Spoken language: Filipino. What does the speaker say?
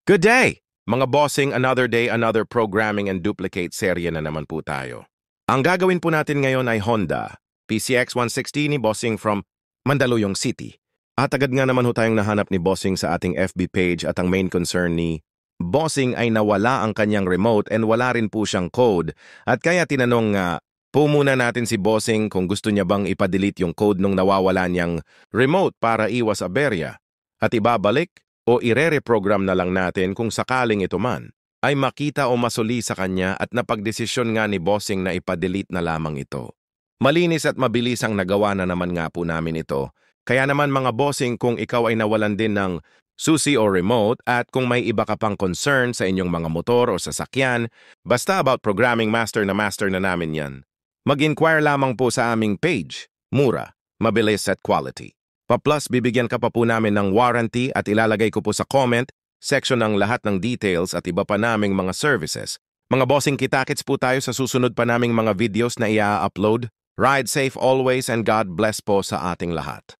Good day! Mga bossing, another day, another programming and duplicate serye na naman po tayo. Ang gagawin po natin ngayon ay Honda PCX 160 ni Bossing from Mandaluyong City. At agad nga naman ho tayong nahanap ni Bossing sa ating FB page at ang main concern ni Bossing ay nawala ang kanyang remote and wala rin po siyang code. At kaya tinanong nga po muna natin si Bossing kung gusto niya bang ipadelete yung code nung nawawala niyang remote para iwas aberya. At ibabalik o ire-reprogram na lang natin kung sakaling ito man ay makita o masuli sa kanya at napagdesisyon nga ni Bossing na ipadelete na lamang ito. Malinis at mabilis ang nagawa na naman nga po namin ito. Kaya naman mga Bossing, kung ikaw ay nawalan din ng susi o remote at kung may iba ka pang concern sa inyong mga motor o sasakyan, basta about programming master na namin yan. Mag-inquire lamang po sa aming page. Mura, mabilis at quality. Pa-plus, bibigyan ka pa po namin ng warranty at ilalagay ko po sa comment section ng lahat ng details at iba pa naming mga services. Mga Bossing, kita-kits po tayo sa susunod pa naming mga videos na i-upload. Ride safe always and God bless po sa ating lahat.